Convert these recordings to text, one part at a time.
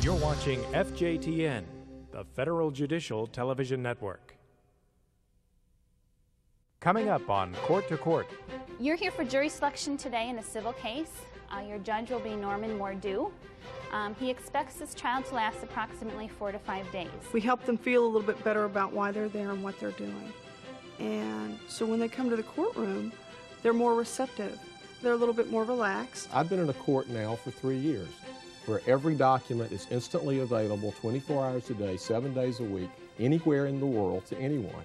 You're watching FJTN, the Federal Judicial Television Network. Coming up on Court to Court. You're here for jury selection today in a civil case. Your judge will be Norman Mordew. He expects this trial to last approximately 4 to 5 days. We help them feel a little bit better about why they're there and what they're doing. And so when they come to the courtroom, they're more receptive. They're a little bit more relaxed. I've been in a court now for 3 years, where every document is instantly available 24 hours a day, 7 days a week, anywhere in the world to anyone.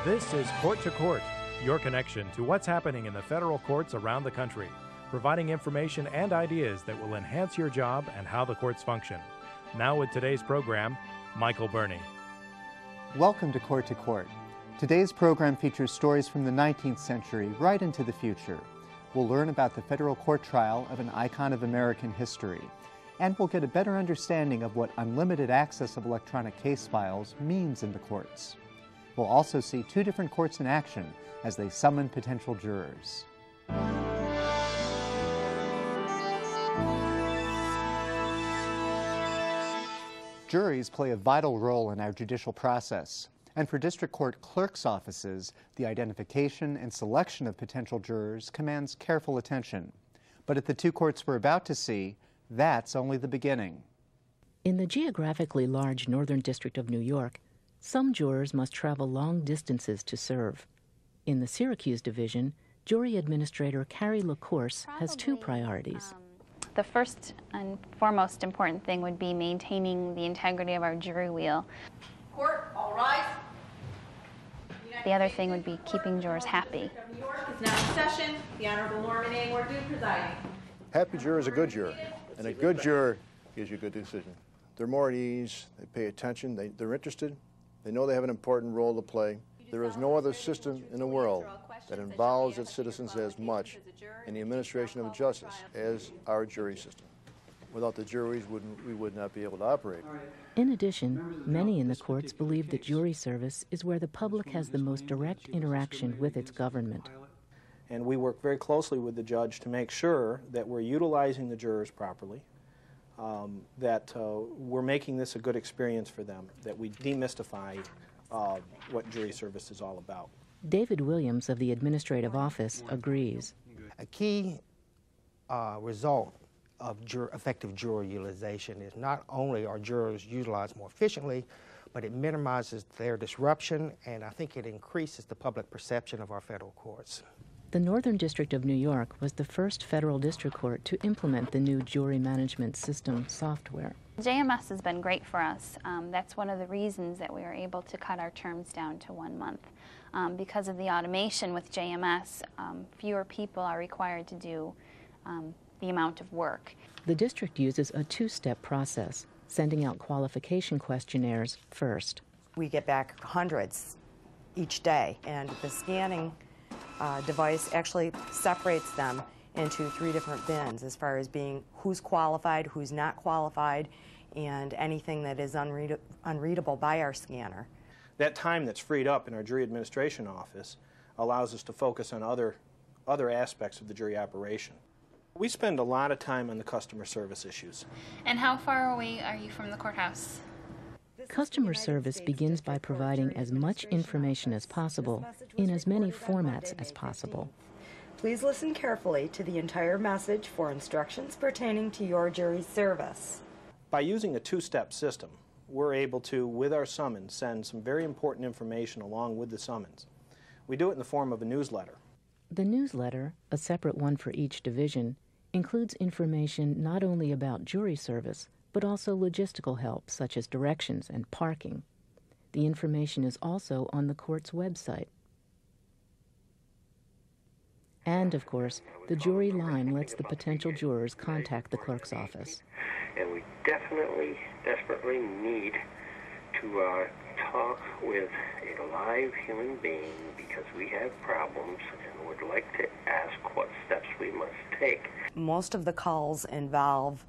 This is Court to Court, your connection to what's happening in the federal courts around the country, providing information and ideas that will enhance your job and how the courts function. Now with today's program, Michael Burney. Welcome to Court to Court. Today's program features stories from the 19th century right into the future. We'll learn about the federal court trial of an icon of American history, and we'll get a better understanding of what unlimited access of electronic case files means in the courts. We'll also see 2 different courts in action as they summon potential jurors. Juries play a vital role in our judicial process, and for district court clerks' offices, the identification and selection of potential jurors commands careful attention. But at the 2 courts we're about to see, that's only the beginning. In the geographically large Northern District of New York, some jurors must travel long distances to serve. In the Syracuse Division, jury administrator Carrie LaCourse has 2 priorities. The first and foremost important thing would be maintaining the integrity of our jury wheel. Court, all rise. The other thing would be keeping jurors happy. New York is now in session. The Honorable Norman A. Mordew presiding. Happy juror is a good juror, and a good juror gives you a good decision. They're more at ease, they pay attention, they're interested, they know they have an important role to play. There is no other system in the world that involves its citizens as much in the administration of justice as our jury system. Without the juries, we would not be able to operate. In addition, many in the courts believe that jury service is where the public has the most direct interaction with its government. And we work very closely with the judge to make sure that we're utilizing the jurors properly, that we're making this a good experience for them, that we demystify what jury service is all about. David Williams of the Administrative Office agrees. A key result of effective jury utilization is not only are jurors utilized more efficiently, but it minimizes their disruption, and I think it increases the public perception of our federal courts. The Northern District of New York was the first federal district court to implement the new jury management system software. JMS has been great for us. That's one of the reasons that we were able to cut our terms down to 1 month. Because of the automation with JMS, fewer people are required to do the amount of work. The district uses a 2-step process, sending out qualification questionnaires first. We get back hundreds each day, and the scanning device actually separates them into 3 different bins as far as being who's qualified, who's not qualified, and anything that is unreadable by our scanner. That time that's freed up in our jury administration office allows us to focus on other aspects of the jury operation. We spend a lot of time on the customer service issues. And how far away are you from the courthouse? Customer service begins by providing as much information as possible in as many formats as possible. Please listen carefully to the entire message for instructions pertaining to your jury service. By using a 2-step system, we're able to, with our summons, send some very important information along with the summons. We do it in the form of a newsletter. The newsletter, a separate one for each division, includes information not only about jury service, but also logistical help such as directions and parking. The information is also on the court's website. And, of course, the jury line lets the potential jurors contact the clerk's office. And we desperately need to talk with a live human being because we have problems and would like to ask what steps we must take. Most of the calls involve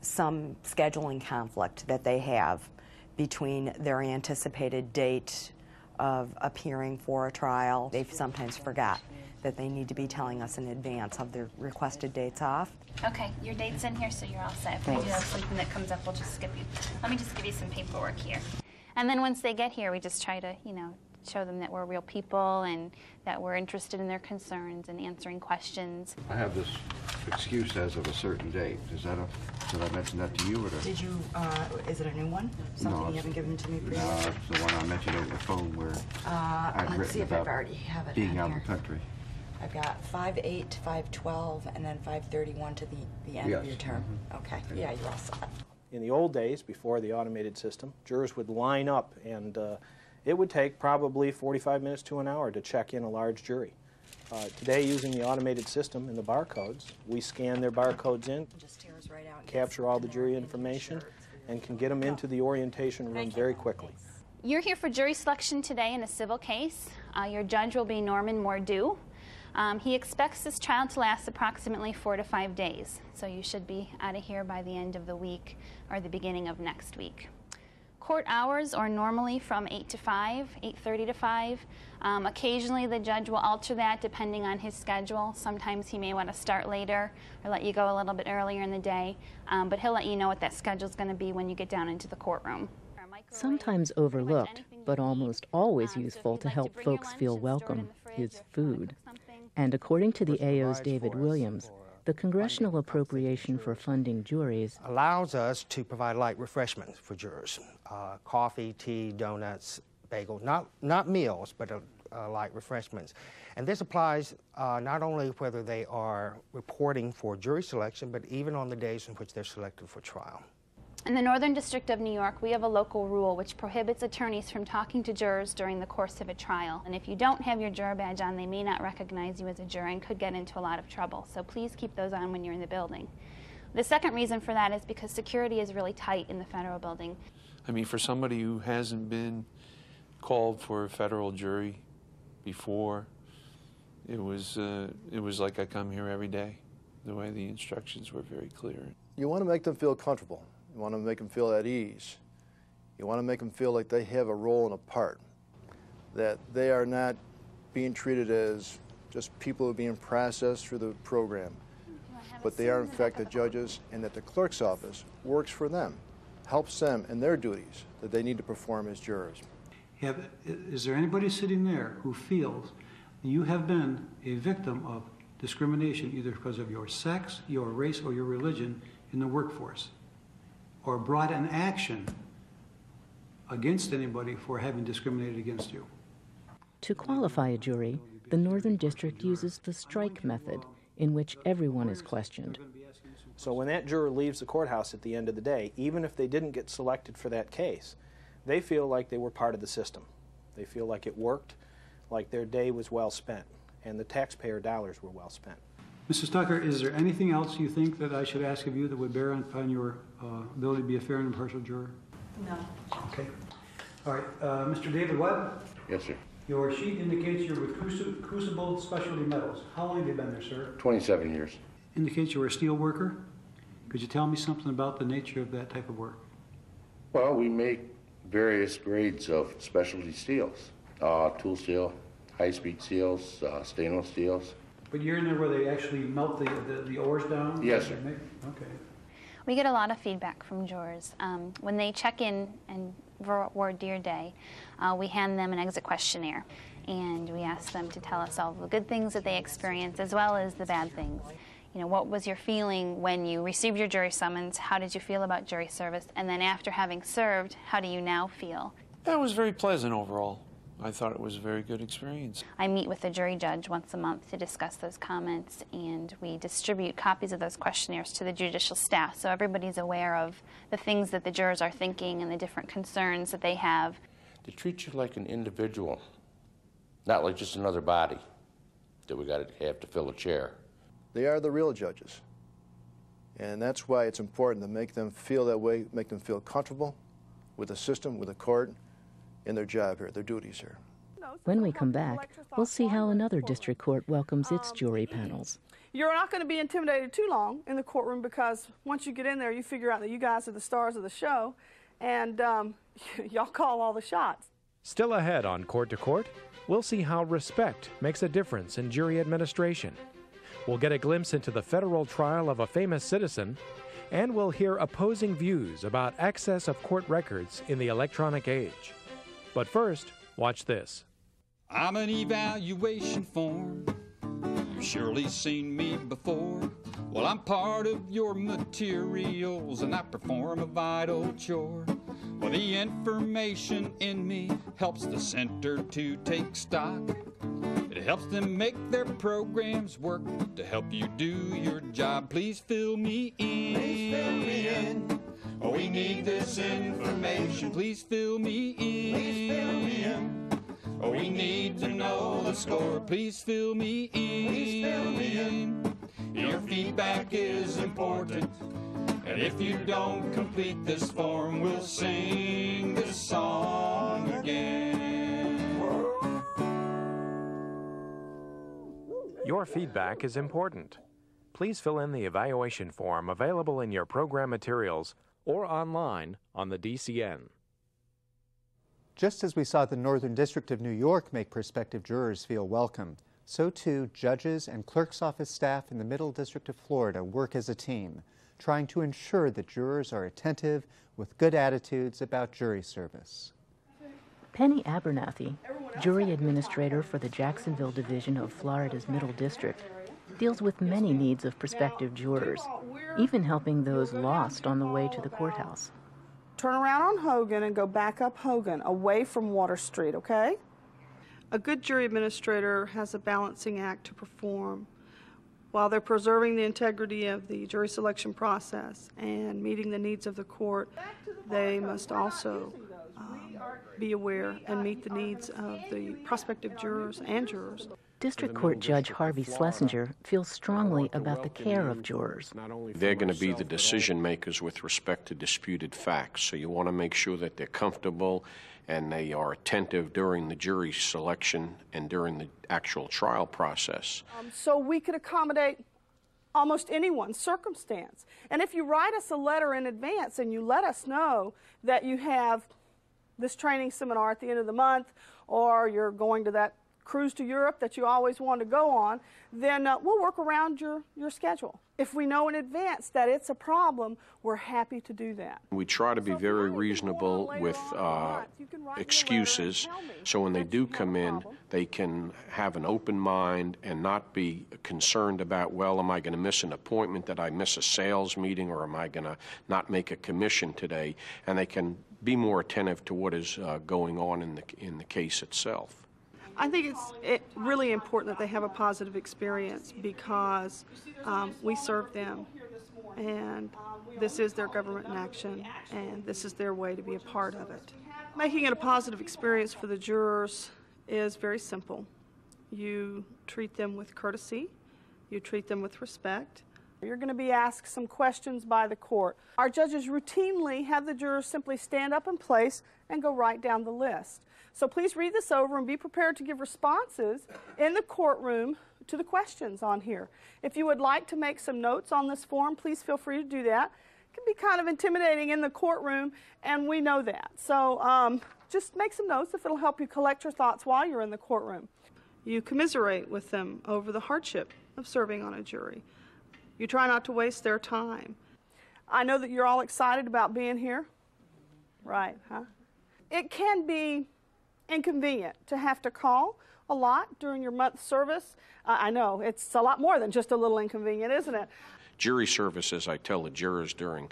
some scheduling conflict that they have between their anticipated date of appearing for a trial. They sometimes forgot that they need to be telling us in advance of their requested dates off. Okay, your date's in here, so you're all set. If we do have something that comes up, we'll just skip you. Let me just give you some paperwork here. And then once they get here, we just try to, show them that we're real people and that we're interested in their concerns and answering questions. I have this excuse as of a certain date. Did I mention that to you? Or Did you, is it a new one? Something you haven't given to me previously? No, it's the one I mentioned over the phone where I've let's see written if I about already have it being on out of here. the country. I've got 5/8 to 5/12 and then 5/31 to the end of your term. Okay, yeah, you're all set. In the old days, before the automated system, jurors would line up, and it would take probably 45 minutes to an hour to check in a large jury. Today, using the automated system and the barcodes, we scan their barcodes in, capture all the jury information, and can get them into the orientation room very quickly. You're here for jury selection today in a civil case. Your judge will be Norman Mordew. He expects this trial to last approximately 4 to 5 days, so you should be out of here by the end of the week or the beginning of next week. Court hours are normally from 8 to 5, 8:30 to 5. Occasionally the judge will alter that depending on his schedule. Sometimes he may want to start later or let you go a little bit earlier in the day, but he'll let you know what that schedule is going to be when you get down into the courtroom. Sometimes overlooked, but almost always useful to help folks feel welcome, is food. And according to the AO's David Williams, the congressional appropriation for funding juries allows us to provide light refreshments for jurors. Coffee, tea, donuts, bagel, not meals, but light refreshments. And this applies not only whether they are reporting for jury selection, but even on the days in which they're selected for trial. In the Northern District of New York, we have a local rule which prohibits attorneys from talking to jurors during the course of a trial. And if you don't have your juror badge on, they may not recognize you as a juror and could get into a lot of trouble. So please keep those on when you're in the building. The second reason for that is because security is really tight in the federal building. I mean, for somebody who hasn't been called for a federal jury before, it was like I come here every day. The way the instructions were very clear. You want to make them feel comfortable. You want to make them feel at ease. You want to make them feel like they have a role and a part, that they are not being treated as just people who are being processed through the program, but they are in fact the judges, and that the clerk's office works for them, helps them in their duties that they need to perform as jurors. Is there anybody sitting there who feels you have been a victim of discrimination either because of your sex, your race, or your religion in the workforce, or brought an action against anybody for having discriminated against you? To qualify a jury, the Northern District uses the strike method, in which everyone is questioned. So when that juror leaves the courthouse at the end of the day, even if they didn't get selected for that case, they feel like they were part of the system. They feel like it worked, like their day was well spent, and the taxpayer dollars were well spent. Mrs. Tucker, is there anything else you think that I should ask of you that would bear upon your ability to be a fair and impartial juror? No. Okay. All right. Mr. David Webb? Yes, sir. Your sheet indicates you're with Crucible Specialty Metals. How long have you been there, sir? 27 years. Indicates you're a steel worker. Could you tell me something about the nature of that type of work? Well, we make various grades of specialty steels. Tool steel, high-speed steels, stainless steels. But you're in there where they actually melt the ores down? Yes, sir. Okay. We get a lot of feedback from jurors. When they check in and voir dire day, we hand them an exit questionnaire, and we ask them to tell us all the good things that they experience as well as the bad things. You know, what was your feeling when you received your jury summons? How did you feel about jury service? And then after having served, how do you now feel? That was very pleasant overall. I thought it was a very good experience. I meet with the jury judge once a month to discuss those comments, and we distribute copies of those questionnaires to the judicial staff so everybody's aware of the things that the jurors are thinking and the different concerns that they have. They treat you like an individual, not like just another body that we got to have to fill a chair. They are the real judges, and that's why it's important to make them feel that way, make them feel comfortable with the system, with the court, in their job here, their duties here. When we come back, we'll see how another district court welcomes its jury panels. You're not going to be intimidated too long in the courtroom, because once you get in there, you figure out that you guys are the stars of the show, and y'all call all the shots. Still ahead on Court to Court, we'll see how respect makes a difference in jury administration. We'll get a glimpse into the federal trial of a famous citizen, and we'll hear opposing views about access of court records in the electronic age. But first, watch this. I'm an evaluation form. You've surely seen me before. Well, I'm part of your materials and I perform a vital chore. Well, the information in me helps the center to take stock. It helps them make their programs work to help you do your job. Please fill me in. Please fill me in. Oh, we need this information. Please fill me in. Please fill me in. Oh, we need to know the score. Please fill me in. Please fill me in. Your feedback is important. And if you don't complete this form, we'll sing this song again. Your feedback is important. Please fill in the evaluation form available in your program materials or online on the DCN. Just as we saw the Northern District of New York make prospective jurors feel welcome, so too judges and clerk's office staff in the Middle District of Florida work as a team, trying to ensure that jurors are attentive with good attitudes about jury service. Penny Abernathy, jury administrator for the Jacksonville Division of Florida's Middle District, deals with many needs of prospective jurors, even helping those lost on the way to the courthouse. Turn around on Hogan and go back up Hogan, away from Water Street, okay? A good jury administrator has a balancing act to perform. While they're preserving the integrity of the jury selection process and meeting the needs of the court, they must also be aware and meet the needs of the prospective jurors and jurors. District Court Judge Harvey Schlesinger feels strongly about the care of jurors. They're going to be the decision makers with respect to disputed facts, so you want to make sure that they're comfortable and they are attentive during the jury selection and during the actual trial process. So we could accommodate almost anyone's circumstance. And if you write us a letter in advance and you let us know that you have this training seminar at the end of the month, or you're going to that cruise to Europe that you always want to go on, then we'll work around your schedule. If we know in advance that it's a problem, we're happy to do that. We try to be very reasonable with excuses, so when they do come in, they can have an open mind and not be concerned about, well, am I going to miss an appointment? Did I miss a sales meeting, or am I going to not make a commission today? And they can be more attentive to what is going on in the case itself. I think it's really important that they have a positive experience because we serve them, and this is their government in action, and this is their way to be a part of it. Making it a positive experience for the jurors is very simple. You treat them with courtesy, you treat them with respect. You're going to be asked some questions by the court. Our judges routinely have the jurors simply stand up in place and go right down the list. So please read this over and be prepared to give responses in the courtroom to the questions on here. If you would like to make some notes on this form, please feel free to do that. It can be kind of intimidating in the courtroom, and we know that. So just make some notes if it'll help you collect your thoughts while you're in the courtroom. You commiserate with them over the hardship of serving on a jury. You try not to waste their time. I know that you're all excited about being here. Right, huh? It can be inconvenient to have to call a lot during your month service. I know, it's a lot more than just a little inconvenient, isn't it? Jury service, as I tell the jurors during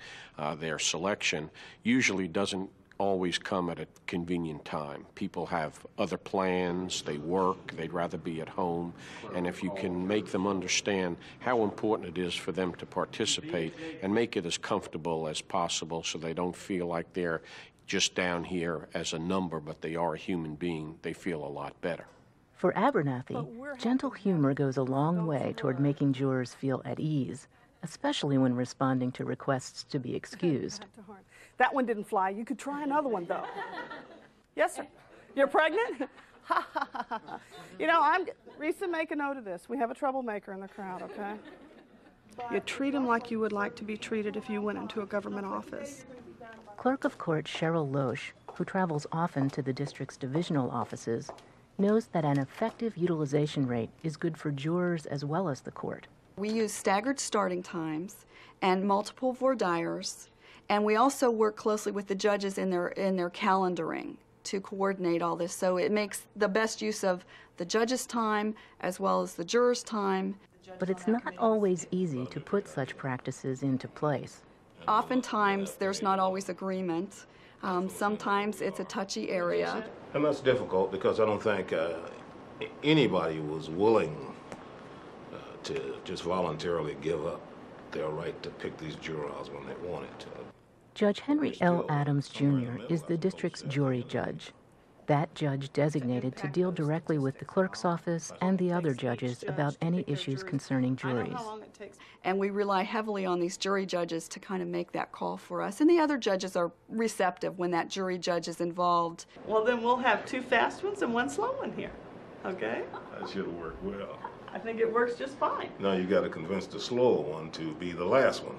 their selection, usually doesn't always come at a convenient time. People have other plans, they work, they'd rather be at home, and if you can make them understand how important it is for them to participate and make it as comfortable as possible so they don't feel like they're just down here as a number, but they are a human being, they feel a lot better. For Abernathy, gentle humor goes a long way toward making jurors feel at ease, especially when responding to requests to be excused. That one didn't fly. You could try another one, though. Yes, sir. You're pregnant? You know, Risa, make a note of this. We have a troublemaker in the crowd, okay? You treat him like you would like to be treated if you went into a government office. Clerk of Court Cheryl Loesch who travels often to the district's divisional offices, knows that an effective utilization rate is good for jurors as well as the court. We use staggered starting times and multiple voir dires, and we also work closely with the judges in their calendaring to coordinate all this, so it makes the best use of the judges' time as well as the jurors' time. But it's not always easy to put such practices into place. Oftentimes there's not always agreement. Sometimes it's a touchy area. And that's difficult because I don't think anybody was willing to just voluntarily give up their right to pick these jurors when they wanted to. Judge Henry L. Adams, Jr. is the district's jury judge. That judge designated to deal directly with the clerk's office and the other judges about any issues concerning juries. And we rely heavily on these jury judges to kind of make that call for us. And the other judges are receptive when that jury judge is involved. Well, then we'll have 2 fast ones and 1 slow one here, okay? That should work well. I think it works just fine. Now you got to convince the slow one to be the last one.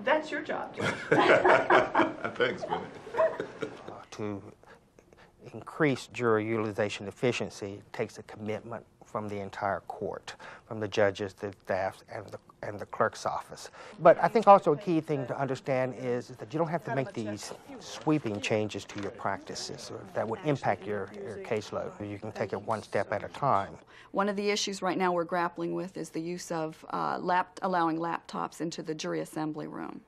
That's your job, Judge. Thanks, Benny. To increase jury utilization efficiency takes a commitment from the entire court, from the judges, the staff, and the clerk's office. But I think also a key thing to understand is that you don't have to make these sweeping changes to your practices that would impact your caseload. You can take it one step at a time. One of the issues right now we're grappling with is the use of allowing laptops into the jury assembly room.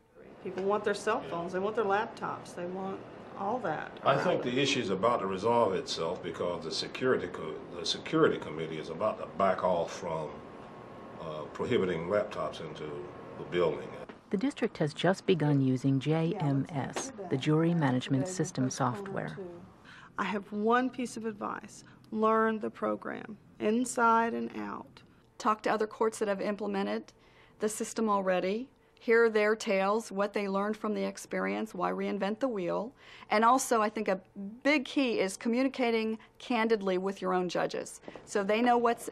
People want their cell phones, they want their laptops, they want all that. I think the issue is about to resolve itself because the security committee is about to back off from prohibiting laptops into the building. The district has just begun using JMS, the Jury Management System software. I have one piece of advice. Learn the program, inside and out. Talk to other courts that have implemented the system already. Hear their tales, what they learned from the experience, why reinvent the wheel. And also, I think a big key is communicating candidly with your own judges, so they know what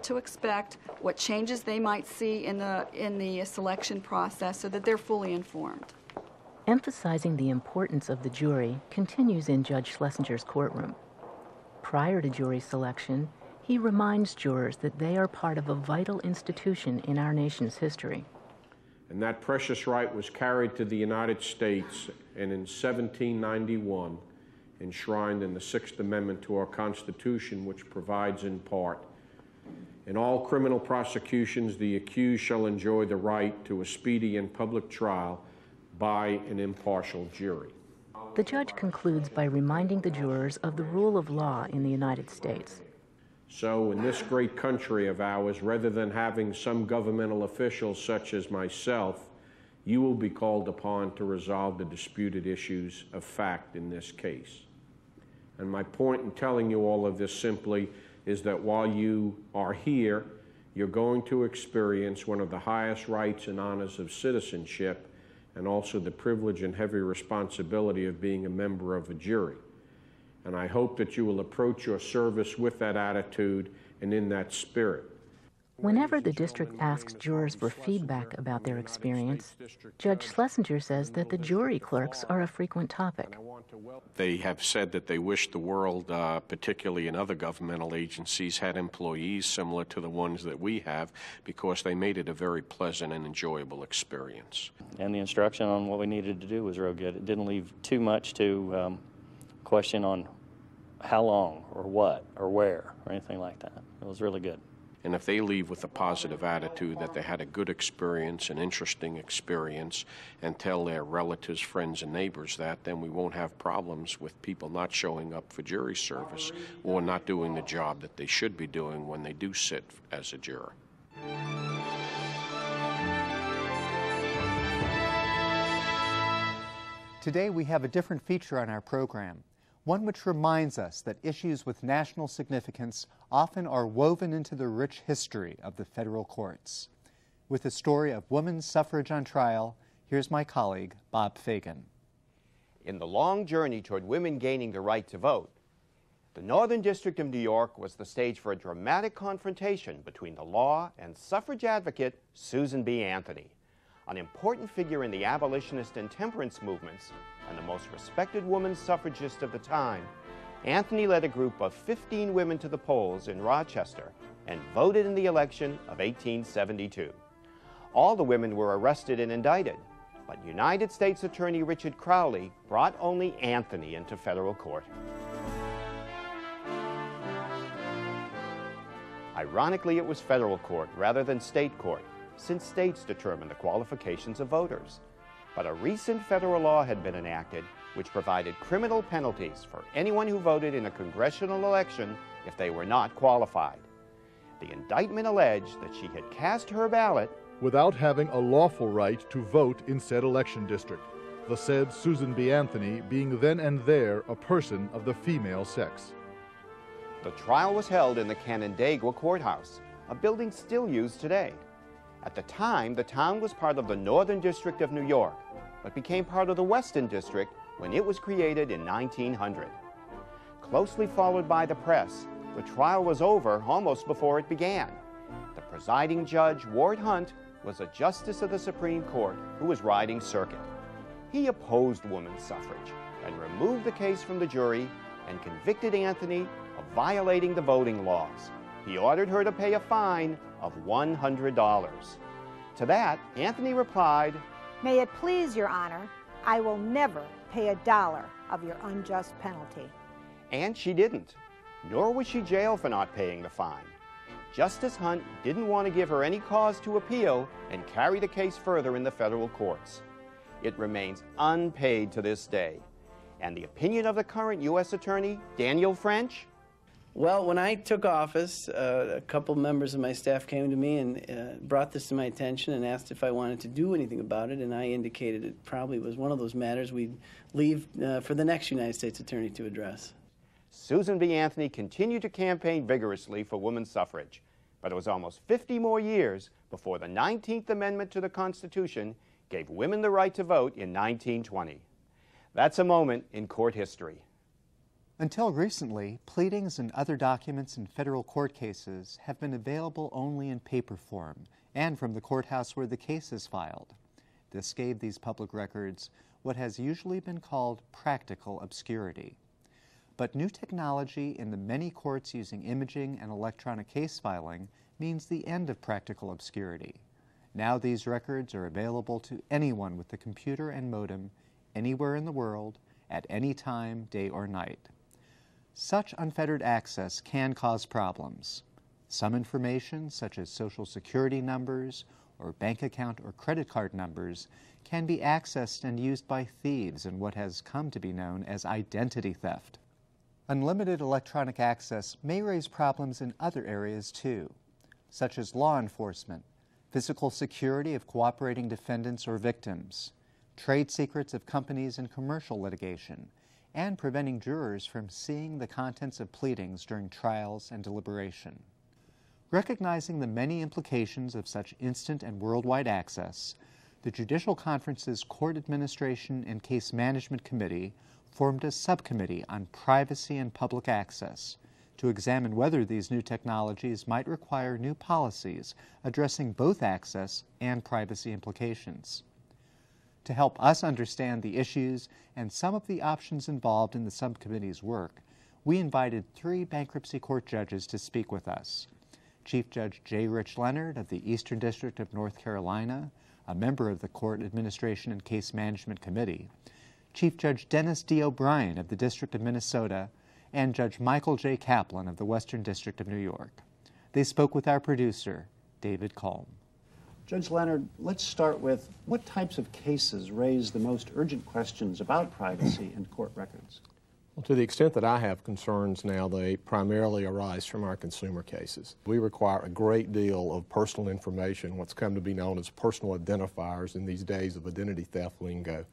to expect, what changes they might see in the selection process, so that they're fully informed. Emphasizing the importance of the jury continues in Judge Schlesinger's courtroom. Prior to jury selection, he reminds jurors that they are part of a vital institution in our nation's history. And that precious right was carried to the United States and in 1791 enshrined in the 6th Amendment to our Constitution, which provides in part, in all criminal prosecutions, the accused shall enjoy the right to a speedy and public trial by an impartial jury. The judge concludes by reminding the jurors of the rule of law in the United States. So in this great country of ours, rather than having some governmental officials such as myself, you will be called upon to resolve the disputed issues of fact in this case. And my point in telling you all of this simply is that while you are here, you're going to experience one of the highest rights and honors of citizenship, and also the privilege and heavy responsibility of being a member of a jury. And I hope that you will approach your service with that attitude and in that spirit. Whenever the district asks jurors for feedback about their experience, Judge Schlesinger says that the jury clerks are a frequent topic. They have said that they wish the world, particularly in other governmental agencies, had employees similar to the ones that we have, because they made it a very pleasant and enjoyable experience. And the instruction on what we needed to do was real good. It didn't leave too much to question on how long or what or where or anything like that. It was really good. And if they leave with a positive attitude that they had a good experience, an interesting experience, and tell their relatives, friends, and neighbors that, then we won't have problems with people not showing up for jury service or not doing the job that they should be doing when they do sit as a juror. Today we have a different feature on our program, one which reminds us that issues with national significance often are woven into the rich history of the federal courts. With the story of women's suffrage on trial, here's my colleague, Bob Fagan. In the long journey toward women gaining the right to vote, the Northern District of New York was the stage for a dramatic confrontation between the law and suffrage advocate Susan B. Anthony. an important figure in the abolitionist and temperance movements, and the most respected woman suffragist of the time, Anthony led a group of 15 women to the polls in Rochester and voted in the election of 1872. All the women were arrested and indicted, but United States Attorney Richard Crowley brought only Anthony into federal court. Ironically, it was federal court rather than state court, since states determine the qualifications of voters. But a recent federal law had been enacted which provided criminal penalties for anyone who voted in a congressional election if they were not qualified. The indictment alleged that she had cast her ballot without having a lawful right to vote in said election district, the said Susan B. Anthony being then and there a person of the female sex. The trial was held in the Canandaigua Courthouse, a building still used today. At the time, the town was part of the Northern District of New York, but became part of the Western District when it was created in 1900. Closely followed by the press, the trial was over almost before it began. The presiding judge, Ward Hunt, was a justice of the Supreme Court who was riding circuit. He opposed women's suffrage and removed the case from the jury and convicted Anthony of violating the voting laws. He ordered her to pay a fine of $100. To that, Anthony replied, "May it please your honor, I will never pay $1 of your unjust penalty." And she didn't, nor was she jailed for not paying the fine. Justice Hunt didn't want to give her any cause to appeal and carry the case further in the federal courts. It remains unpaid to this day. And the opinion of the current U.S. Attorney, Daniel French? Well, when I took office, a couple members of my staff came to me and brought this to my attention and asked if I wanted to do anything about it, and I indicated it probably was one of those matters we'd leave for the next United States Attorney to address. Susan B. Anthony continued to campaign vigorously for women's suffrage, but it was almost 50 more years before the 19th Amendment to the Constitution gave women the right to vote in 1920. That's a moment in court history. Until recently, pleadings and other documents in federal court cases have been available only in paper form and from the courthouse where the case is filed. This gave these public records what has usually been called practical obscurity. But new technology in the many courts using imaging and electronic case filing means the end of practical obscurity. Now these records are available to anyone with a computer and modem anywhere in the world, at any time, day or night. Such unfettered access can cause problems. Some information, such as Social Security numbers or bank account or credit card numbers, can be accessed and used by thieves in what has come to be known as identity theft. Unlimited electronic access may raise problems in other areas too, such as law enforcement, physical security of cooperating defendants or victims, trade secrets of companies in commercial litigation, and preventing jurors from seeing the contents of pleadings during trials and deliberation. Recognizing the many implications of such instant and worldwide access, the Judicial Conference's Court Administration and Case Management Committee formed a subcommittee on privacy and public access to examine whether these new technologies might require new policies addressing both access and privacy implications. To help us understand the issues and some of the options involved in the subcommittee's work, we invited 3 bankruptcy court judges to speak with us. Chief Judge J. Rich Leonard of the Eastern District of North Carolina, a member of the Court Administration and Case Management Committee, Chief Judge Dennis D. O'Brien of the District of Minnesota, and Judge Michael J. Kaplan of the Western District of New York. They spoke with our producer, David Colm. Judge Leonard, let's start with what types of cases raise the most urgent questions about privacy in court records? Well, to the extent that I have concerns now, they primarily arise from our consumer cases. We require a great deal of personal information, what's come to be known as personal identifiers in these days of identity theft lingo.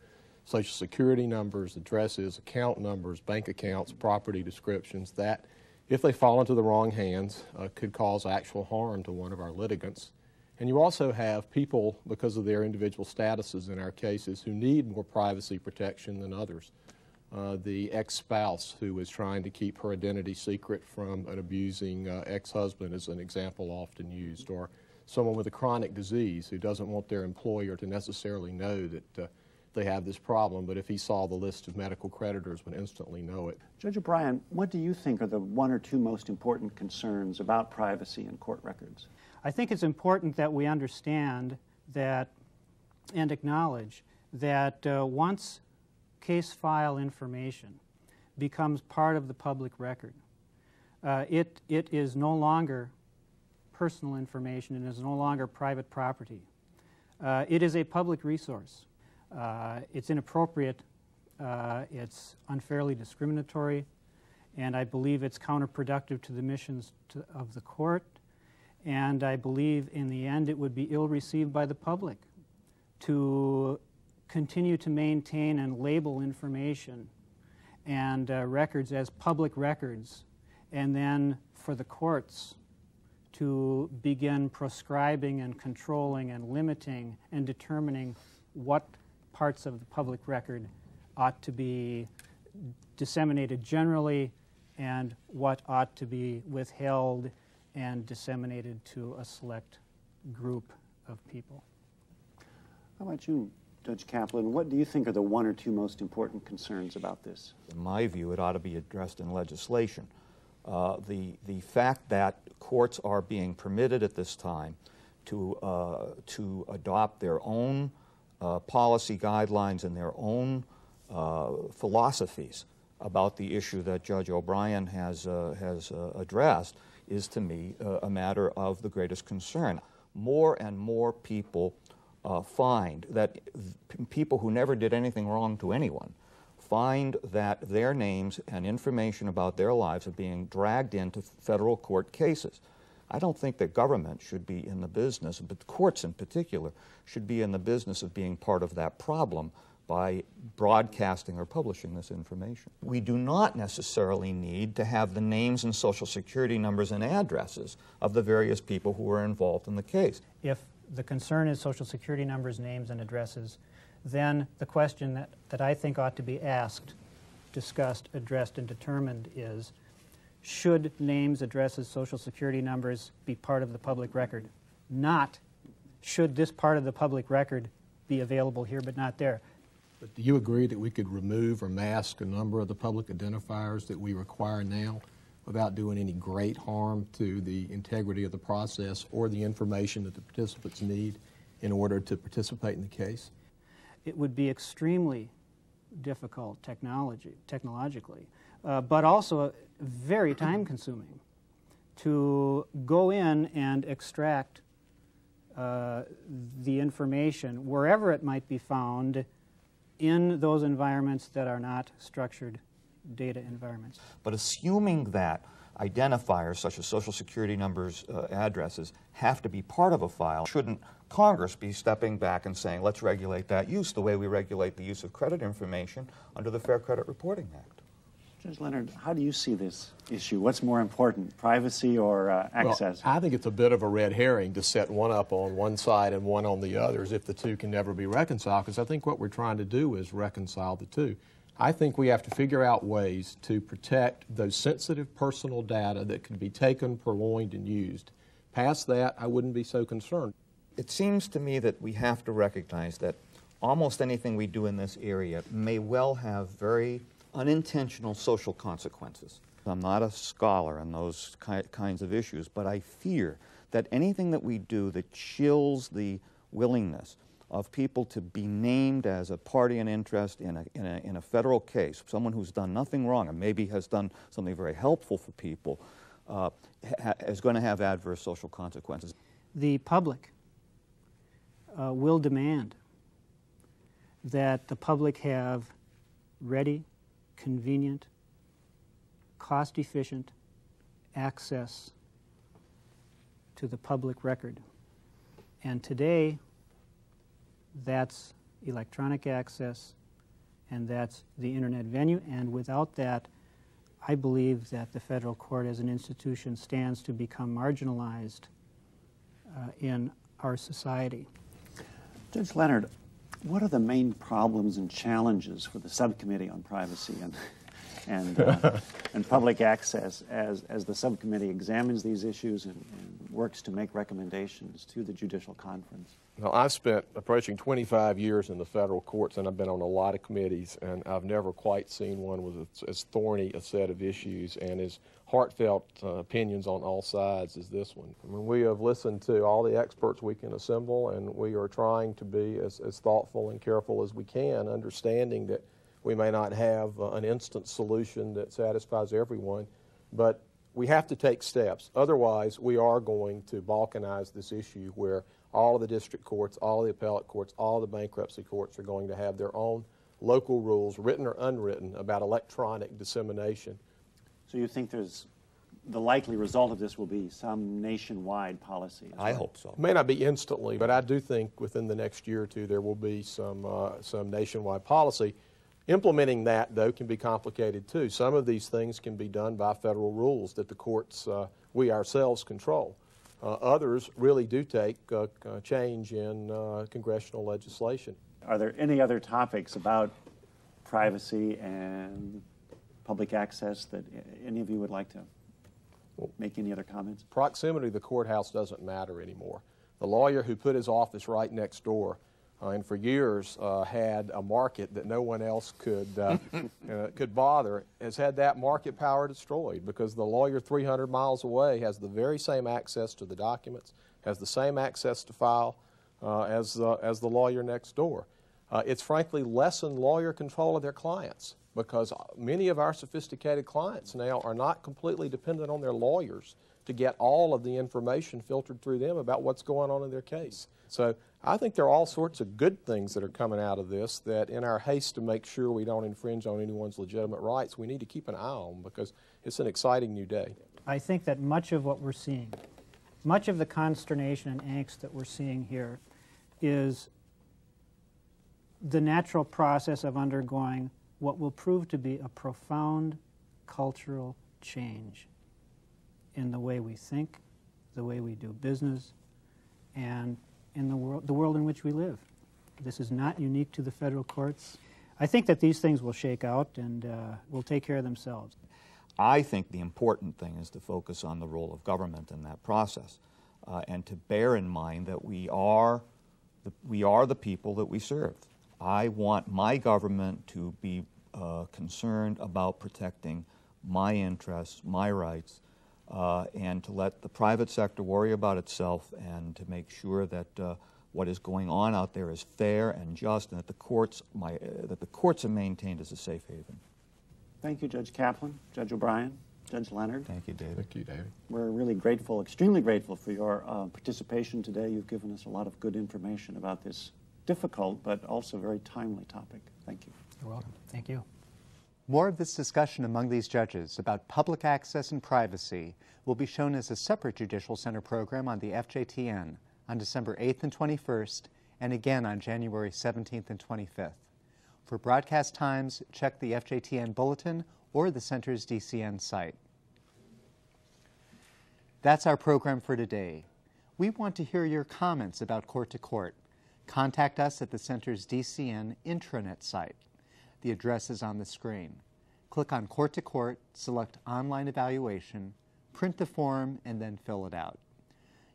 Social Security numbers, addresses, account numbers, bank accounts, property descriptions that, if they fall into the wrong hands, could cause actual harm to one of our litigants. And you also have people, because of their individual statuses in our cases, who need more privacy protection than others. The ex-spouse who is trying to keep her identity secret from an abusing ex-husband is an example often used, or someone with a chronic disease who doesn't want their employer to necessarily know that they have this problem, but if he saw the list of medical creditors, would instantly know it. Judge O'Brien, what do you think are the one or two most important concerns about privacy in court records? I think it's important that we understand that and acknowledge that once case file information becomes part of the public record, it is no longer personal information and is no longer private property. It is a public resource. It's inappropriate, it's unfairly discriminatory, and I believe it's counterproductive to the missions of the court, and I believe in the end it would be ill-received by the public to continue to maintain and label information and records as public records, and then for the courts to begin prescribing and controlling and limiting and determining what parts of the public record ought to be disseminated generally and what ought to be withheld and disseminated to a select group of people. How about you, Judge Kaplan? What do you think are the one or two most important concerns about this? In my view, it ought to be addressed in legislation. The fact that courts are being permitted at this time to adopt their own policy guidelines and their own philosophies about the issue that Judge O'Brien has addressed is, to me, a matter of the greatest concern. More and more people find that people who never did anything wrong to anyone find that their names and information about their lives are being dragged into federal court cases. I don't think that government should be in the business, but courts in particular, should be in the business of being part of that problem by broadcasting or publishing this information. We do not necessarily need to have the names and social security numbers and addresses of the various people who are involved in the case. If the concern is social security numbers, names, and addresses, then the question that I think ought to be asked, discussed, addressed, and determined is, should names, addresses, social security numbers be part of the public record? Not, should this part of the public record be available here but not there? But do you agree that we could remove or mask a number of the public identifiers that we require now without doing any great harm to the integrity of the process or the information that the participants need in order to participate in the case? It would be extremely difficult technologically, but also very time-consuming to go in and extract the information wherever it might be found in those environments that are not structured data environments. But assuming that identifiers such as social security numbers, addresses, have to be part of a file, shouldn't Congress be stepping back and saying, let's regulate that use the way we regulate the use of credit information under the Fair Credit Reporting Act? Judge Leonard, how do you see this issue? What's more important, privacy or access? Well, I think it's a bit of a red herring to set one up on one side and one on the other as if the two can never be reconciled, because I think what we're trying to do is reconcile the two. I think we have to figure out ways to protect those sensitive personal data that can be taken, purloined, and used. Past that, I wouldn't be so concerned. It seems to me that we have to recognize that almost anything we do in this area may well have very unintentional social consequences. I'm not a scholar in those kinds of issues, but I fear that anything that we do that chills the willingness of people to be named as a party in interest in a federal case, someone who's done nothing wrong and maybe has done something very helpful for people, is going to have adverse social consequences. The public will demand that the public have ready, convenient, cost-efficient access to the public record. And today, that's electronic access, and that's the internet venue, and without that, I believe that the federal court as an institution stands to become marginalized in our society. Judge Leonard, what are the main problems and challenges for the subcommittee on privacy and public access as the subcommittee examines these issues and works to make recommendations to the Judicial Conference? Well, I've spent approaching 25 years in the federal courts, and I've been on a lot of committees, and I've never quite seen one with as thorny a set of issues and as heartfelt opinions on all sides as this one. I mean, we have listened to all the experts we can assemble, and we are trying to be as thoughtful and careful as we can, understanding that we may not have an instant solution that satisfies everyone, but we have to take steps. Otherwise, we are going to balkanize this issue where all of the district courts, all of the appellate courts, all of the bankruptcy courts are going to have their own local rules, written or unwritten, about electronic dissemination. So you think the likely result of this will be some nationwide policy? I hope so. It may not be instantly, but I do think within the next year or two there will be some nationwide policy. Implementing that, though, can be complicated, too. Some of these things can be done by federal rules that the courts, we ourselves, control. Others really do take change in congressional legislation. Are there any other topics about privacy and public access that any of you would like to make any other comments? Proximity to the courthouse doesn't matter anymore. The lawyer who put his office right next door and for years had a market that no one else could bother, has had that market power destroyed because the lawyer 300 miles away has the very same access to the documents, has the same access to file as the lawyer next door. It's frankly lessened lawyer control of their clients because many of our sophisticated clients now are not completely dependent on their lawyers to get all of the information filtered through them about what's going on in their case. So I think there are all sorts of good things that are coming out of this that in our haste to make sure we don't infringe on anyone's legitimate rights, we need to keep an eye on because it's an exciting new day. I think that much of what we're seeing, much of the consternation and angst that we're seeing here is the natural process of undergoing what will prove to be a profound cultural change in the way we think, the way we do business, and in the world in which we live. This is not unique to the federal courts. I think that these things will shake out and will take care of themselves. I think the important thing is to focus on the role of government in that process and to bear in mind that we are the people that we serve. I want my government to be concerned about protecting my interests, my rights, and to let the private sector worry about itself and to make sure that what is going on out there is fair and just and that the courts are maintained as a safe haven. Thank you, Judge Kaplan, Judge O'Brien, Judge Leonard. Thank you, David. Thank you, David. We're really grateful, extremely grateful for your participation today. You've given us a lot of good information about this difficult but also very timely topic. Thank you. You're welcome. Thank you. More of this discussion among these judges about public access and privacy will be shown as a separate Judicial Center program on the FJTN on December 8th and 21st, and again on January 17th and 25th. For broadcast times, check the FJTN Bulletin or the Center's DCN site. That's our program for today. We want to hear your comments about Court to Court. Contact us at the Center's DCN intranet site. The address is on the screen. Click on Court to Court, select Online Evaluation, print the form, and then fill it out.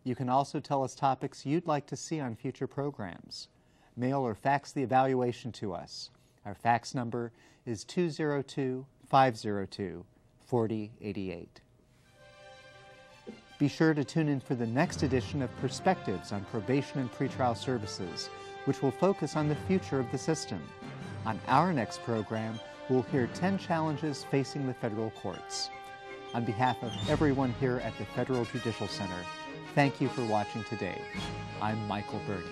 You can also tell us topics you'd like to see on future programs. Mail or fax the evaluation to us. Our fax number is 202-502-4088. Be sure to tune in for the next edition of Perspectives on Probation and Pretrial Services, which will focus on the future of the system. On our next program, we'll hear 10 challenges facing the federal courts. On behalf of everyone here at the Federal Judicial Center, thank you for watching today. I'm Michael Burney.